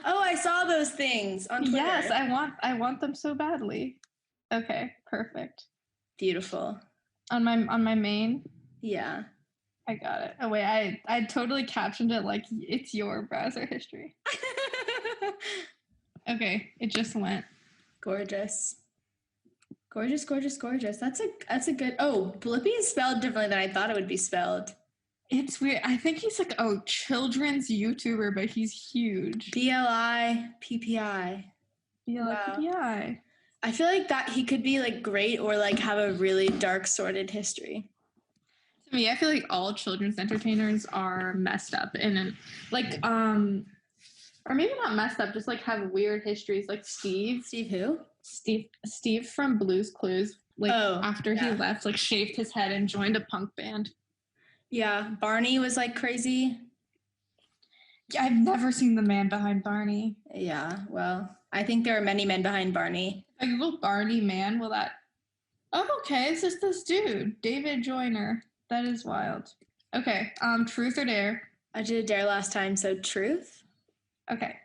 Oh, I saw those things on Twitter. Yes, I want them so badly. Okay, perfect. Beautiful. On my main? Yeah. I got it. Oh wait, I totally captioned it like it's your browser history. Okay, it just went. Gorgeous. Gorgeous, gorgeous, gorgeous. That's a good. Oh, Blippi is spelled differently than I thought it would be spelled. It's weird. I think he's children's YouTuber, but he's huge. Blippi. Blippi. I feel like that he could be great or have a really dark, sordid history. To me, I feel like all children's entertainers are messed up and or maybe not messed up, just have weird histories. Like Steve. Steve who? Steve from Blue's Clues. After he left, shaved his head and joined a punk band. Yeah, Barney was crazy. Yeah, I've never seen the man behind Barney. Yeah, well, I think there are many men behind Barney. If I Google Barney man, will that... Oh, okay, it's just this dude, David Joyner. That is wild. Okay, truth or dare? I did a dare last time, so truth? Okay.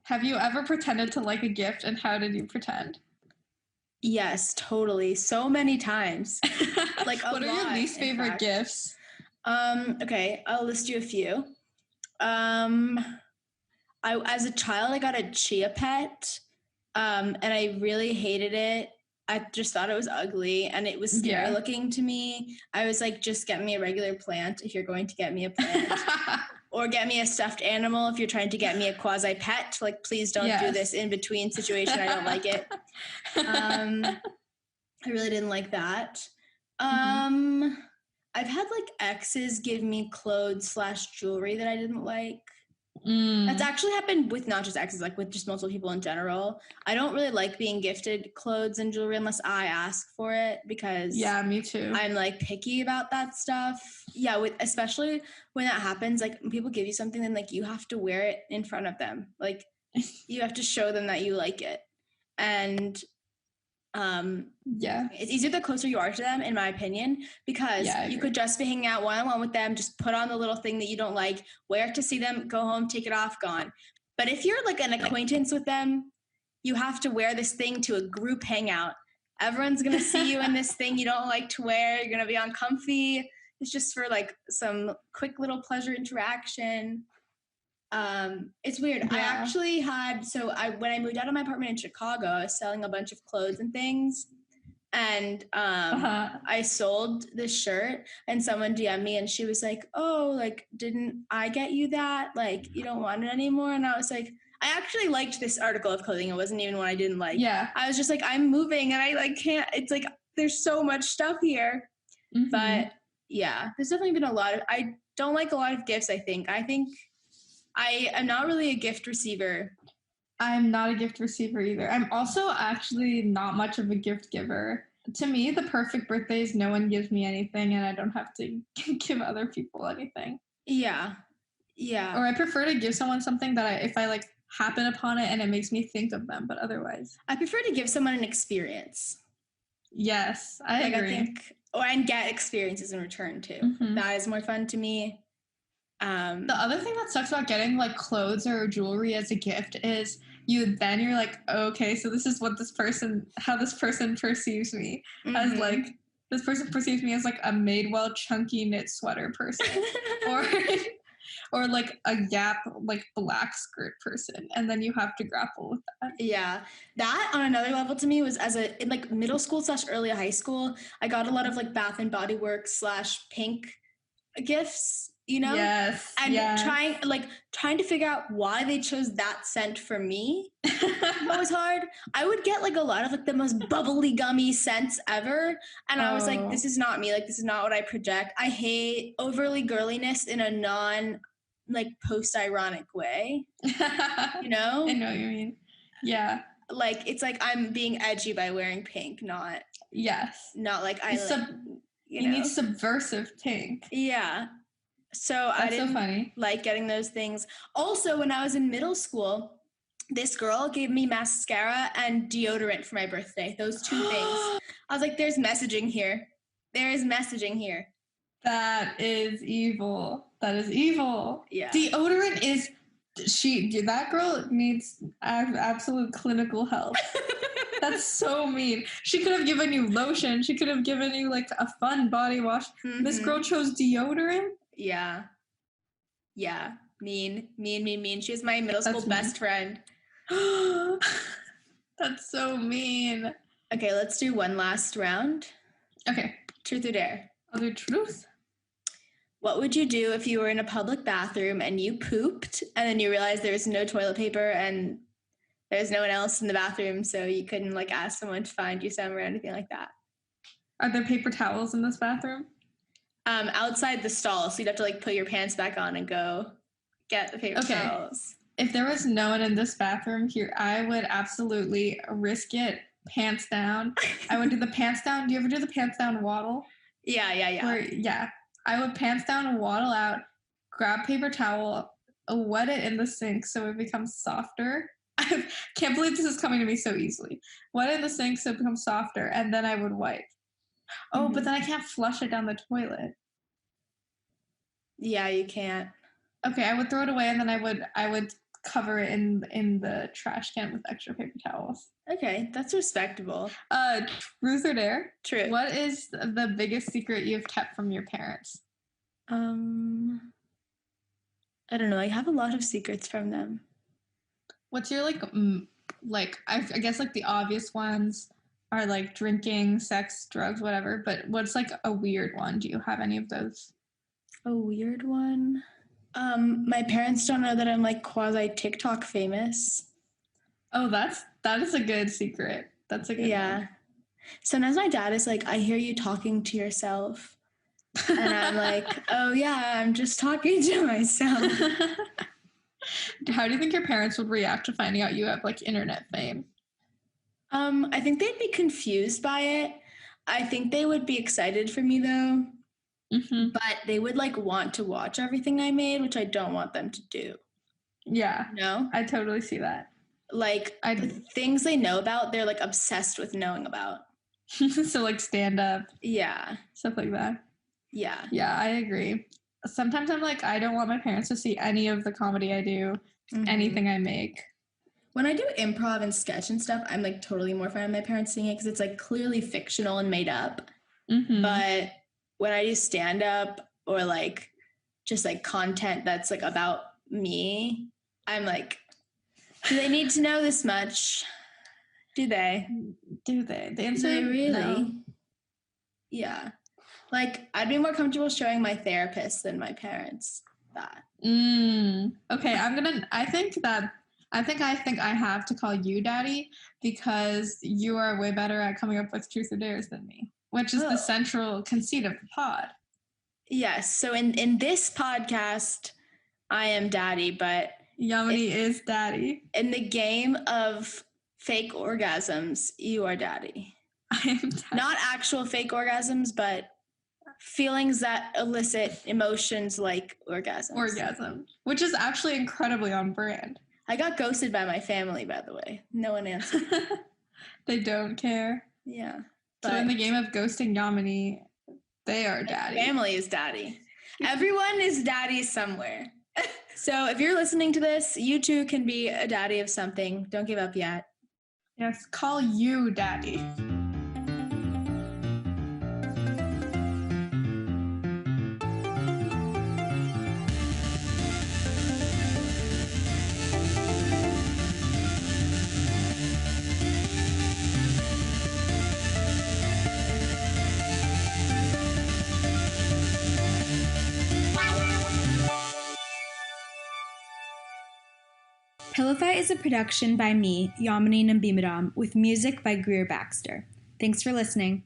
Have you ever pretended to like a gift, and how did you pretend? Yes, totally. So many times. What are your least favorite gifts? Okay, I'll list you a few. As a child, I got a chia pet, and I really hated it. I just thought it was ugly, and it was scary looking to me. I was just get me a regular plant if you're going to get me a plant. Or get me a stuffed animal if you're trying to get me a quasi-pet. Please don't do this in-between situation. I don't like it. I really didn't like that. I've had like exes give me clothes / jewelry that I didn't like. That's actually happened with not just exes, like with just multiple people in general. I don't really like being gifted clothes and jewelry unless I ask for it, because Yeah, me too. I'm like picky about that stuff. Yeah, especially when that happens, like when people give you something, then like you have to wear it in front of them. Like you have to show them that you like it. And yeah, it's easier the closer you are to them, in my opinion, because you could just be hanging out one-on-one with them, just put on the little thing that you don't like, wear it to see them, go home, take it off, gone. But if you're like an acquaintance with them, you have to wear this thing to a group hangout. Everyone's gonna see you in this thing you don't like to wear. You're gonna be uncomfy. It's just for like some quick little pleasure interaction. It's weird. I actually had, when I moved out of my apartment in Chicago, I was selling a bunch of clothes and things, and I sold this shirt, and someone DM'd me, and she was like, oh, like, didn't I get you that? Like, you don't want it anymore? And I was like, I actually liked this article of clothing. It wasn't even one I didn't like. Yeah. I was just like, I'm moving, and I like can't, it's like, there's so much stuff here. But yeah, there's definitely been I don't like a lot of gifts, I think I am not really a gift receiver. I'm not a gift receiver either. I'm also actually not much of a gift giver. To me, the perfect birthday is no one gives me anything and I don't have to give other people anything. Yeah. Yeah. Or I prefer to give someone something that if I like happen upon it and it makes me think of them, but otherwise. I prefer to give someone an experience. Yes, I agree. And get experiences in return too. That is more fun to me. The other thing that sucks about getting like clothes or jewelry as a gift is you're like, okay, so this is how this person perceives me as like, this person perceives me as like a Madewell chunky knit sweater person or like a Gap like black skirt person, and then you have to grapple with that. Yeah, that on another level to me was in like middle school / early high school, I got a lot of like Bath and Body Works / Pink gifts, you know? Yes. And trying to figure out why they chose that scent for me. That was hard. I would get like a lot of like the most bubbly gummy scents ever. And I was like, this is not me. Like, this is not what I project. I hate overly girliness in a non like post-ironic way. You know? I know what you mean. Yeah. Like, it's like I'm being edgy by wearing pink, not. Yes. Not like you need subversive pink. Yeah. So I didn't like getting those things. Also, when I was in middle school, this girl gave me mascara and deodorant for my birthday. Those two things. I was like, there's messaging here. There is messaging here. That is evil. That is evil. Yeah. Deodorant is that girl needs absolute clinical help. That's so mean. She could have given you lotion. She could have given you like a fun body wash. This girl chose deodorant. Yeah. Yeah. Mean. She was my middle school best friend. That's so mean. Okay, let's do one last round. Okay. Truth or dare? I'll do truth. What would you do if you were in a public bathroom and you pooped and then you realized there was no toilet paper and there's no one else in the bathroom, so you couldn't like ask someone to find you some or anything like that? Are there paper towels in this bathroom? Outside the stall, so you'd have to like put your pants back on and go get the paper towels. If there was no one in this bathroom here, I would absolutely risk it. Pants down. I would do the pants down. Do you ever do the pants down waddle? Yeah. I would pants down and waddle out, grab paper towel, wet it in the sink so it becomes softer. I can't believe this is coming to me so easily. Wet it in the sink so it becomes softer, and then I would wipe. Oh, but then I can't flush it down the toilet. Yeah, you can't. Okay, I would throw it away, and then I would cover it in the trash can with extra paper towels. Okay, that's respectable. Truth or dare? True. What is the biggest secret you've kept from your parents? I don't know. I have a lot of secrets from them. What's your I guess like the obvious ones are like drinking, sex, drugs, whatever, but what's like a weird one? Do you have any of those? A weird one? My parents don't know that I'm like quasi TikTok famous. Oh, that is a good secret. That's a good one. Sometimes my dad is like, I hear you talking to yourself. And I'm like, oh yeah, I'm just talking to myself. How do you think your parents would react to finding out you have like internet fame? I think they'd be confused by it. I think they would be excited for me though. Mm-hmm. But they would like want to watch everything I made, which I don't want them to do. Yeah. No? I totally see that. Like the things they know about, they're like obsessed with knowing about. So like stand up. Yeah. Stuff like that. Yeah. Yeah, I agree. Sometimes I'm like, I don't want my parents to see any of the comedy I do, anything I make. When I do improv and sketch and stuff, I'm like totally more fine with my parents seeing it because it's like clearly fictional and made up. Mm-hmm. But when I do stand up or like just like content that's like about me, I'm like, do they need to know this much? Do they? Do they? The Do answer they really? No. Yeah. Like I'd be more comfortable showing my therapist than my parents that. Okay, I think I have to call you daddy because you are way better at coming up with truth or dares than me, which is the central conceit of the pod. Yes. So in this podcast, I am daddy, but Yamini is daddy. in the game of fake orgasms, you are daddy. I am daddy. Not actual fake orgasms, but feelings that elicit emotions like orgasms. Orgasm, which is actually incredibly on brand. I got ghosted by my family, by the way. No one answered. They don't care. Yeah. So in the game of ghosting Yamini, they are daddy. Family is daddy. Everyone is daddy somewhere. So if you're listening to this, you too can be a daddy of something. Don't give up yet. Yes, call you daddy. Pillow Fight is a production by me, Yamini Nambimadom, with music by Greer Baxter. Thanks for listening.